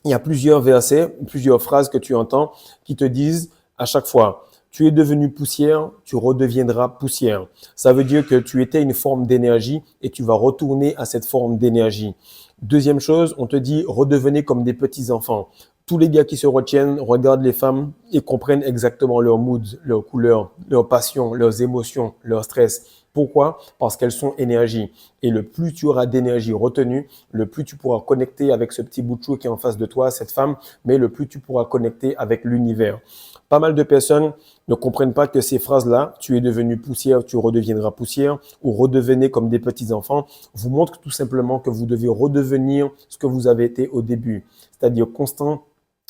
Il y a plusieurs versets, plusieurs phrases que tu entends qui te disent à chaque fois, tu es devenu poussière, tu redeviendras poussière. Ça veut dire que tu étais une forme d'énergie et tu vas retourner à cette forme d'énergie. Deuxième chose, on te dit redevenez comme des petits enfants. Tous les gars qui se retiennent regardent les femmes et comprennent exactement leurs moods, leurs couleurs, leurs passions, leurs émotions, leur stress. Pourquoi? Parce qu'elles sont énergie. Et le plus tu auras d'énergie retenue, le plus tu pourras connecter avec ce petit bout de chou qui est en face de toi, cette femme, mais le plus tu pourras connecter avec l'univers. Pas mal de personnes ne comprennent pas que ces phrases-là, tu es devenu poussière, tu redeviendras poussière, ou redevenez comme des petits enfants, vous montrent tout simplement que vous devez redevenir ce que vous avez été au début, c'est-à-dire constant,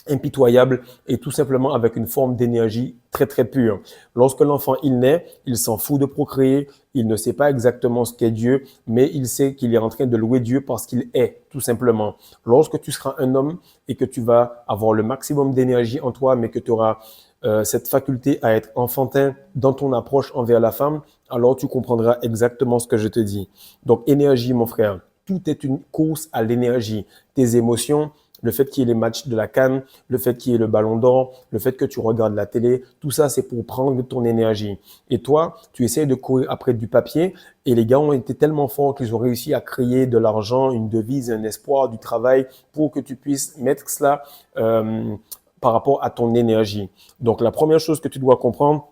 impitoyable et tout simplement avec une forme d'énergie très très pure. Lorsque l'enfant il naît, il s'en fout de procréer, il ne sait pas exactement ce qu'est Dieu, mais il sait qu'il est en train de louer Dieu parce qu'il est tout simplement. Lorsque tu seras un homme et que tu vas avoir le maximum d'énergie en toi, mais que tu auras cette faculté à être enfantin dans ton approche envers la femme, alors tu comprendras exactement ce que je te dis. Donc énergie mon frère, tout est une course à l'énergie. Tes émotions, le fait qu'il y ait les matchs de la CAN, le fait qu'il y ait le ballon d'or, le fait que tu regardes la télé, tout ça, c'est pour prendre ton énergie. Et toi, tu essayes de courir après du papier et les gars ont été tellement forts qu'ils ont réussi à créer de l'argent, une devise, un espoir, du travail pour que tu puisses mettre cela par rapport à ton énergie. Donc, la première chose que tu dois comprendre,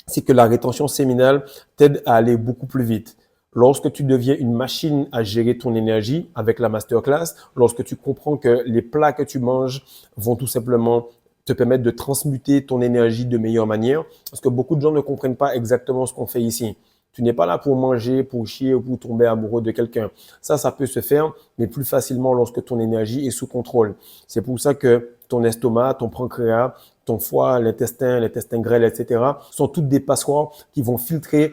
c'est que la rétention séminale t'aide à aller beaucoup plus vite. Lorsque tu deviens une machine à gérer ton énergie avec la masterclass, lorsque tu comprends que les plats que tu manges vont tout simplement te permettre de transmuter ton énergie de meilleure manière, parce que beaucoup de gens ne comprennent pas exactement ce qu'on fait ici. Tu n'es pas là pour manger, pour chier ou pour tomber amoureux de quelqu'un. Ça peut se faire, mais plus facilement lorsque ton énergie est sous contrôle. C'est pour ça que ton estomac, ton pancréas, ton foie, l'intestin grêle, etc., sont toutes des passoires qui vont filtrer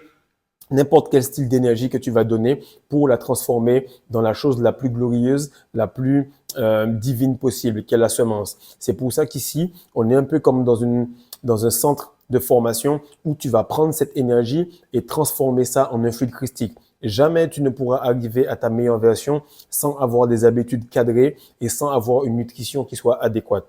n'importe quel style d'énergie que tu vas donner pour la transformer dans la chose la plus glorieuse, la plus divine possible, qu'est la semence. C'est pour ça qu'ici, on est un peu comme dans un centre de formation où tu vas prendre cette énergie et transformer ça en un fluide christique. Jamais tu ne pourras arriver à ta meilleure version sans avoir des habitudes cadrées et sans avoir une nutrition qui soit adéquate.